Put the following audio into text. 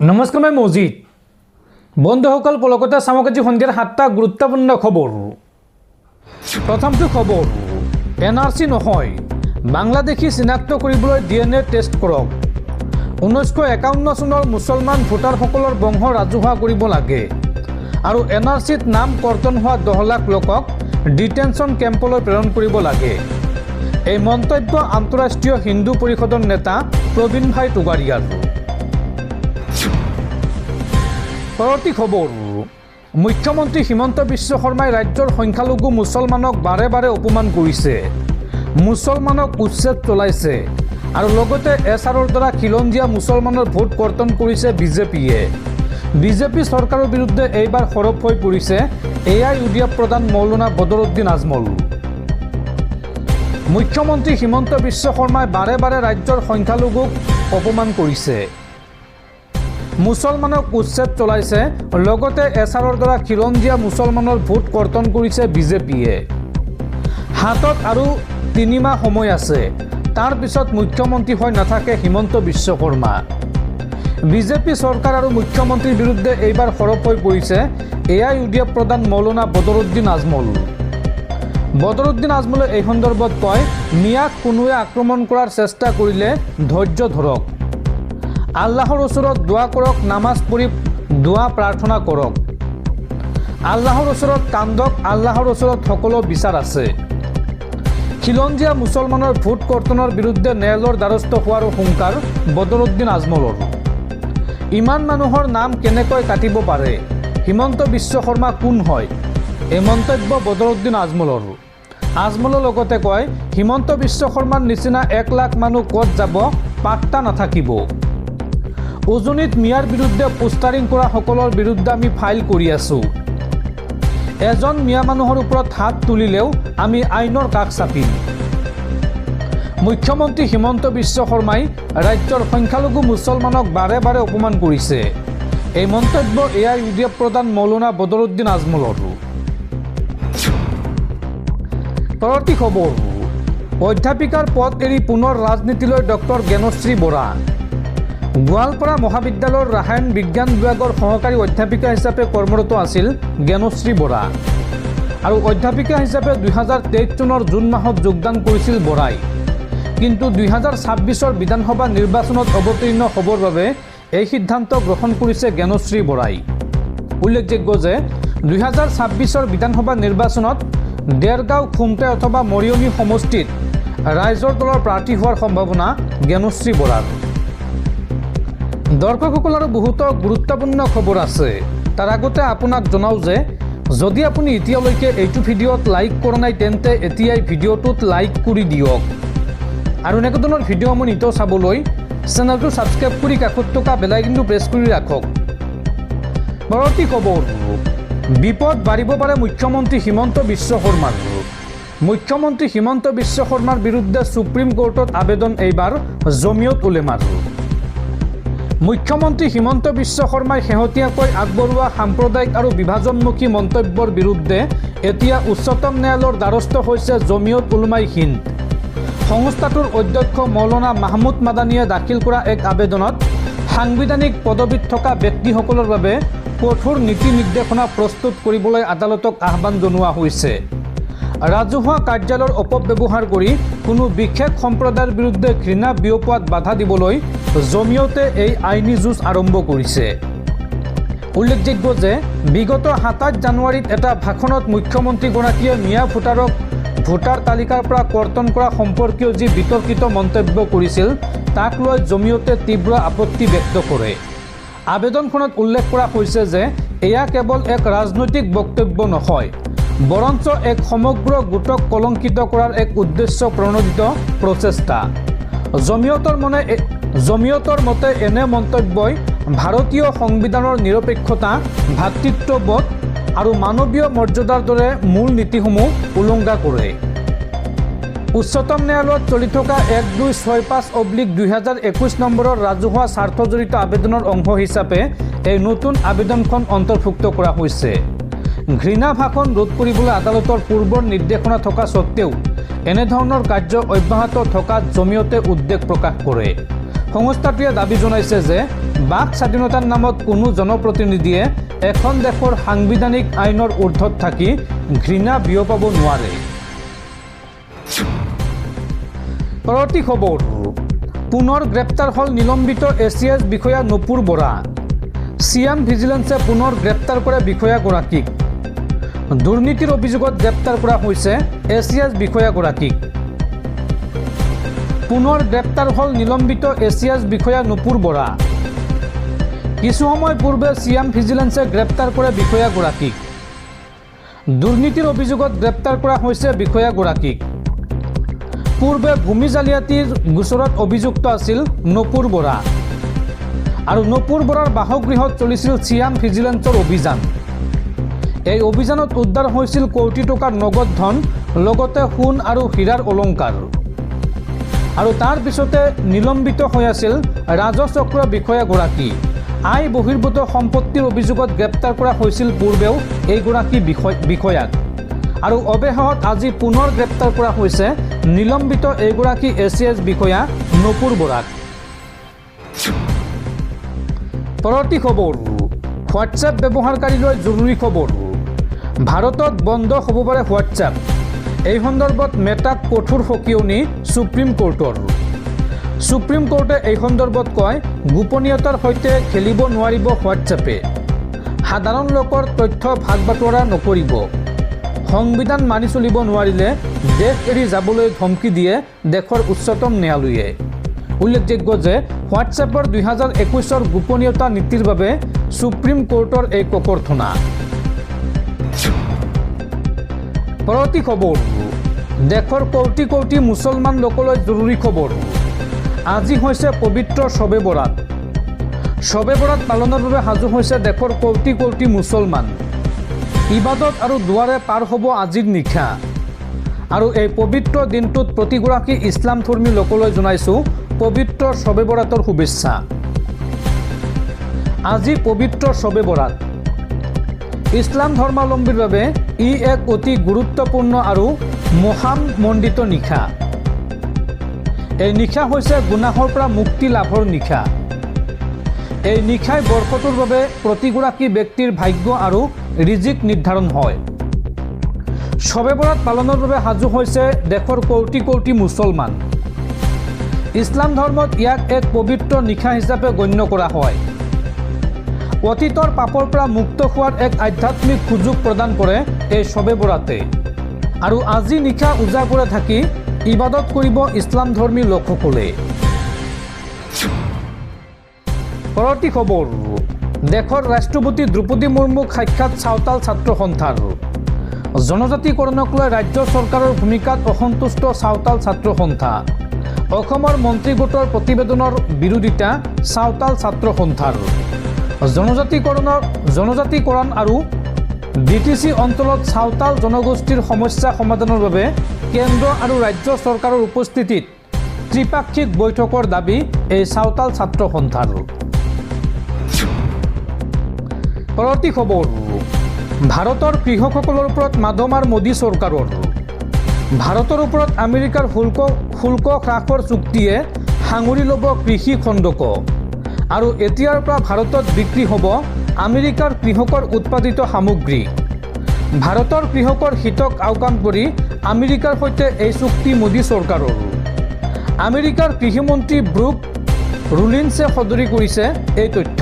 নমস্কাৰ, মই মজিদ। বন্ধুসকল, পলকতে চামক আজি সন্ধিয়াৰ 7টা গুৰুত্বপূৰ্ণ খবৰ। প্ৰথমটো খবৰ, NRC নহয়, বাংলাদেশী চিনাক্ত কৰিবলৈ DNA টেষ্ট কৰক। 1951 চনৰ মুছলমান ভোটাৰসকলৰ বংশ ৰাজহুৱা কৰিব লাগে আৰু NRCত নাম কৰ্তন হোৱা 10 লাখ লোকক ডিটেনশ্যন কেম্পলৈ প্ৰেৰণ কৰিব লাগে। এই মন্তব্য আন্তঃৰাষ্ট্ৰীয় হিন্দু পৰিষদৰ নেতা প্ৰবীণ ভাই টোগাৰিয়াৰ। পৰৱৰ্তী খবৰ, মুখ্যমন্ত্ৰী হিমন্ত বিশ্ব শৰ্মাই ৰাজ্যৰ সংখ্যালঘু মুছলমানক বাৰে বাৰে অপমান কৰিছে, মুছলমানক উচ্ছেদ চলাইছে আৰু লগতে SRৰ দ্বাৰা খিলঞ্জীয়া মুছলমানৰ ভোট কৰ্তন কৰিছে বিজেপিয়ে। বিজেপি চৰকাৰৰ বিৰুদ্ধে এইবাৰ সৰব হৈ পৰিছে AIUDF প্ৰধান মৌলানা বদৰুদ্দিন আজমল। মুখ্যমন্ত্ৰী হিমন্ত বিশ্ব শৰ্মাই বাৰে বাৰে ৰাজ্যৰ সংখ্যালঘুক অপমান কৰিছে, মুছলমানক উচ্ছেদ চলাইছে, লগতে SRৰ দ্বাৰা খিলঞ্জীয়া মুছলমানৰ ভোট কৰ্তন কৰিছে বিজেপিয়ে। হাতত আৰু 3 মাহ সময় আছে, তাৰ পিছত মুখ্যমন্ত্ৰী হৈ নাথাকে হিমন্ত বিশ্ব শৰ্মা। বিজেপি চৰকাৰ আৰু মুখ্যমন্ত্ৰীৰ বিৰুদ্ধে এইবাৰ সৰব হৈ পৰিছে AIUDF প্ৰধান মৌলানা বদৰুদ্দিন আজমল। বদৰুদ্দিন আজমলে এই সন্দৰ্ভত কয়, মিয়াক কোনোৱে আক্ৰমণ কৰাৰ চেষ্টা কৰিলে ধৈৰ্য ধৰক, আল্লাহৰ ওচৰত দোৱা কৰক, নামাজ পঢ়ি দোৱা প্ৰাৰ্থনা কৰক, আল্লাহৰ ওচৰত কান্দক, আল্লাহৰ ওচৰত সকলো বিচাৰ আছে। খিলঞ্জীয়া মুছলমানৰ ভোট কৰ্তনৰ বিৰুদ্ধে ন্যায়ালয়ৰ দ্বাৰস্থ হোৱাৰ হুংকাৰ বদৰুদ্দিন আজমলৰ। ইমান মানুহৰ নাম কেনেকৈ কাটিব পাৰে? হিমন্ত বিশ্ব শৰ্মা কোন হয়? এই মন্তব্য বদৰুদ্দিন আজমলৰ। আজমলে লগতে কয়, হিমন্ত বিশ্ব শৰ্মাৰ নিচিনা 1 লাখ মানুহ ক'ত যাব পাত্তা নাথাকিব। উজনিত মিয়াৰ বিৰুদ্ধে পোষ্টাৰিং কৰা সকলৰ বিৰুদ্ধে আমি ফাইল কৰি আছোঁ। এজন মিয়া মানুহৰ ওপৰত হাত তুলিলেও আমি আইনৰ কাষ চাপিম। মুখ্যমন্ত্ৰী হিমন্ত বিশ্ব শৰ্মাই ৰাজ্যৰ সংখ্যালঘু মুছলমানক বাৰে বাৰে অপমান কৰিছে। এই মন্তব্য AIUDF প্ৰধান মৌলানা বদৰুদ্দিন আজমলৰ। পৰৱৰ্তী খবৰ, অধ্যাপিকাৰ পদ এৰি পুনৰ ৰাজনীতিলৈ ডক্টৰ জ্ঞানশ্ৰী বৰা। গোৱালপাৰা মহাবিদ্যালয়ৰ ৰাসায়ন বিজ্ঞান বিভাগৰ সহকাৰী অধ্যাপিকা হিচাপে কৰ্মৰত আছিল জ্ঞানশ্ৰী বৰা আৰু অধ্যাপিকা হিচাপে 2023 চনৰ জুন মাহত যোগদান কৰিছিল বৰাই। কিন্তু 2026 বিধানসভা নিৰ্বাচনত অৱতীৰ্ণ হ'বৰ বাবে এই সিদ্ধান্ত গ্ৰহণ কৰিছে জ্ঞানশ্ৰী বৰাই। উল্লেখযোগ্য যে 2026 বিধানসভা নিৰ্বাচনত দেৰগাঁও, খুমটাই অথবা মৰিয়নি সমষ্টিত ৰাইজৰ দলৰ প্ৰাৰ্থী হোৱাৰ সম্ভাৱনা জ্ঞানশ্ৰী বৰাৰ। দৰ্শকসকল, আৰু বহুতো গুৰুত্বপূৰ্ণ খবৰ আছে। তাৰ আগতে আপোনাক জনাওঁ যে যদি আপুনি এতিয়ালৈকে এইটো ভিডিঅ'ত লাইক কৰা নাই তেন্তে এতিয়াই ভিডিঅ'টোত লাইক কৰি দিয়ক আৰু এনেকুৱা ধৰণৰ ভিডিঅ' মই নিতৌ চাবলৈ চেনেলটো ছাবস্ক্ৰাইব কৰি কাষত থকা বেল আইকনটো প্ৰেছ কৰি ৰাখক। পৰৱৰ্তী খবৰ, বিপদ বাঢ়িব পাৰে মুখ্যমন্ত্ৰী হিমন্ত বিশ্ব শৰ্মাৰ। মুখ্যমন্ত্ৰী হিমন্ত বিশ্ব শৰ্মাৰ বিৰুদ্ধে সুপ্ৰিম কোৰ্টত আবেদন এইবাৰ জমিয়ত উলেমাৰ। মুখ্যমন্ত্ৰী হিমন্ত বিশ্ব শৰ্মাই শেহতীয়াকৈ আগবঢ়োৱা সাম্প্ৰদায়িক আৰু বিভাজনমুখী মন্তব্যৰ বিৰুদ্ধে এতিয়া উচ্চতম ন্যায়ালয়ৰ দ্বাৰস্থ হৈছে জমিয়ত উলমাই হিন্দ। সংস্থাটোৰ অধ্যক্ষ মৌলানা মাহমুদ মাদানীয়ে দাখিল কৰা এক আবেদনত সাংবিধানিক পদবীত থকা ব্যক্তিসকলৰ বাবে কঠোৰ নীতি নিৰ্দেশনা প্ৰস্তুত কৰিবলৈ আদালতক আহ্বান জনোৱা হৈছে। ৰাজহুৱা কাৰ্যালয়ৰ অপব্যৱহাৰ কৰি কোনো বিশেষ সম্প্ৰদায়ৰ বিৰুদ্ধে ঘৃণা বিয়পোৱাত বাধা দিবলৈ জমিয়তে এই আইনী যুঁজ আৰম্ভ কৰিছে। উল্লেখযোগ্য যে বিগত 27 জানুৱাৰীত এটা ভাষণত মুখ্যমন্ত্ৰীগৰাকীয়ে মিয়া ভোটাৰক ভোটাৰ তালিকাৰ পৰা কৰ্তন কৰা সম্পৰ্কীয় যি বিতৰ্কিত মন্তব্য কৰিছিল তাক লৈ জমিয়তে তীব্ৰ আপত্তি ব্যক্ত কৰে। আবেদনখনত উল্লেখ কৰা হৈছে যে এয়া কেৱল এক ৰাজনৈতিক বক্তব্য নহয়, বৰঞ্চ এক সমগ্ৰ গোটক কলংকিত কৰাৰ এক উদ্দেশ্য প্ৰণোদিত প্ৰচেষ্টা। জমিয়তৰ মতে এনে মন্তব্যই ভাৰতীয় সংবিধানৰ নিৰপেক্ষতা, ভাতৃত্ববোধ আৰু মানৱীয় মৰ্যাদাৰ দৰে মূল নীতিসমূহ উলংঘা কৰে। উচ্চতম ন্যায়ালয়ত চলি থকা 1265/2021 নম্বৰৰ ৰাজহুৱা স্বাৰ্থজড়িত আবেদনৰ অংশ হিচাপে এই নতুন আবেদনখন অন্তৰ্ভুক্ত কৰা হৈছে। ঘৃণা ভাষণ ৰোধ কৰিবলৈ আদালতৰ পূৰ্বৰ নিৰ্দেশনা থকা স্বত্বেও এনেধৰণৰ কাৰ্য অব্যাহত থকাত জমিয়তে উদ্বেগ প্ৰকাশ কৰে। সংস্থাটোৱে দাবী জনাইছে যে বাক স্বাধীনতাৰ নামত কোনো জনপ্ৰতিনিধিয়ে এখন দেশৰ সাংবিধানিক আইনৰ ঊৰ্ধত থাকি ঘৃণা বিয়পাব নোৱাৰে। পৰৱৰ্তী খবৰ, পুনৰ গ্ৰেপ্তাৰ হ'ল নিলম্বিত এছিএছ বিষয়া নুপুৰ বৰা। চিএম ভিজিলেন্সে পুনৰ গ্ৰেপ্তাৰ কৰে বিষয়াগৰাকীক। দুৰ্নীতিৰ অভিযোগত গ্ৰেপ্তাৰ কৰা হৈছে এছিএছ বিষয়াগৰাকীক। পুনৰ গ্ৰেপ্তাৰ হ'ল নিলম্বিত এছিএছ বিষয়া নুপুৰ বৰা। কিছু সময় পূৰ্বে চিএম ভিজিলেন্সে গ্ৰেপ্তাৰ কৰে বিষয়াগৰাকীক। দুৰ্নীতিৰ অভিযোগত গ্ৰেপ্তাৰ কৰা হৈছে বিষয়াগৰাকীক। পূৰ্বে ভূমি জালিয়াতিৰ গোচৰত অভিযুক্ত আছিল নুপুৰ বৰা আৰু নুপুৰ বৰাৰ বাসগৃহত চলিছিল চিএম ভিজিলেন্সৰ অভিযান। এই অভিযানত উদ্ধাৰ হৈছিল কোটি টকাৰ নগদ ধন, লগতে সোণ আৰু হীৰাৰ অলংকাৰ। আৰু তাৰ পিছতে নিলম্বিত হৈ আছিল ৰাজচক্ৰ বিষয়াগৰাকী। আয় বহিৰ্ভূত সম্পত্তিৰ অভিযোগত গ্ৰেপ্তাৰ কৰা হৈছিল পূৰ্বেও এইগৰাকী বিষয়াক। আৰু অৱশেষত আজি পুনৰ গ্ৰেপ্তাৰ কৰা হৈছে নিলম্বিত এইগৰাকী এছিএছ বিষয়া নুপুৰ বৰাক। পৰৱৰ্তী খবৰ, হোৱাটছএপ ব্যৱহাৰকাৰীলৈ জৰুৰী খবৰ। ভাৰতত বন্ধ হ'ব পাৰে হোৱাটছএপ। এই সন্দৰ্ভত মেটাক কঠোৰ সকিয়নি সুপ্ৰিম কোৰ্টৰ। সুপ্ৰিম কোৰ্টে এই সন্দৰ্ভত কয়, গোপনীয়তাৰ সৈতে খেলিব নোৱাৰিব হোৱাটছএপে। সাধাৰণ লোকৰ তথ্য ভাগ বাটোৱাৰা নকৰিব। সংবিধান মানি চলিব নোৱাৰিলে দেশ এৰি যাবলৈ ধমকি দিয়ে দেশৰ উচ্চতম ন্যায়ালয়ে। উল্লেখযোগ্য যে হোৱাটছএপৰ 2021 গোপনীয়তা নীতিৰ বাবে সুপ্ৰিম কোৰ্টৰ এই ককৰ্থনা। পৰৱৰ্তী খবৰ, দেশৰ কোটি কোটি মুছলমান লোকলৈ জৰুৰী খবৰ। আজি হৈছে পবিত্ৰ শবে বৰাত। শবে বৰাত পালনৰ বাবে সাজু হৈছে দেশৰ কোটি কোটি মুছলমান। ইবাদত আৰু দুৱাৰে পাৰ হ'ব আজিৰ নিশা। আৰু এই পবিত্ৰ দিনটোত প্ৰতিগৰাকী ইছলামধৰ্মী লোকলৈ জনাইছোঁ পবিত্ৰ শবে বৰাতৰ শুভেচ্ছা। আজি পবিত্ৰ শবে বৰাত। ইছলাম ধৰ্মাৱলম্বীৰ বাবে ই এক অতি গুৰুত্বপূৰ্ণ আৰু মহামণ্ডিত নিশা। এই নিশা হৈছে গুনাহৰ পৰা মুক্তি লাভৰ নিশা। এই নিশাই বৰ্ষটোৰ বাবে প্ৰতিগৰাকী ব্যক্তিৰ ভাগ্য আৰু ৰিজিক নিৰ্ধাৰণ হয়। শবে বৰাত পালনৰ বাবে সাজু হৈছে দেশৰ কোটি কোটি মুছলমান। ইছলাম ধৰ্মত ইয়াক এক পবিত্ৰ নিশা হিচাপে গণ্য কৰা হয়। অতীতৰ পাপৰ পৰা মুক্ত হোৱাৰ এক আধ্যাত্মিক সুযোগ প্ৰদান কৰে এই শবে বৰাতে। আৰু আজি নিশা উজাগৰে থাকি ইবাদত কৰিব ইছলামধৰ্মী লোকসকলে। পৰৱৰ্তী খবৰ, দেশৰ ৰাষ্ট্ৰপতি দ্ৰৌপদী মুৰ্মুক সাক্ষাৎ চাওতাল ছাত্ৰ সন্থাৰ। জনজাতিকৰণক লৈ ৰাজ্য চৰকাৰৰ ভূমিকাত অসন্তুষ্ট চাওতাল ছাত্ৰ সন্থা। অসমৰ মন্ত্ৰী গোটৰ প্ৰতিবেদনৰ বিৰোধিতা চাওতাল ছাত্ৰ সন্থাৰ। জনজাতিকৰণ আৰু বিটিচি অঞ্চলত চাওতাল জনগোষ্ঠীৰ সমস্যা সমাধানৰ বাবে কেন্দ্ৰ আৰু ৰাজ্য চৰকাৰৰ উপস্থিতিত ত্ৰিপাক্ষিক বৈঠকৰ দাবী এই চাওতাল ছাত্ৰ সন্থাৰ। পৰৱৰ্তী খবৰ, ভাৰতৰ কৃষকসকলৰ ওপৰত মাধমাৰ মোদী চৰকাৰৰ। ভাৰতৰ ওপৰত আমেৰিকাৰ শুল্ক হ্ৰাসৰ চুক্তিয়ে সাঙুৰি ল'ব কৃষি খণ্ডক। আৰু এতিয়াৰ পৰা ভাৰতত বিক্ৰী হ'ব আমেৰিকাৰ কৃষকৰ উৎপাদিত সামগ্ৰী। ভাৰতৰ কৃষকৰ হিতক আওকাণ কৰি আমেৰিকাৰ সৈতে এই চুক্তি মোদী চৰকাৰৰ। আমেৰিকাৰ কৃষিমন্ত্ৰী ব্ৰুক ৰুলিন্সে সদৰি কৰিছে এই তথ্য।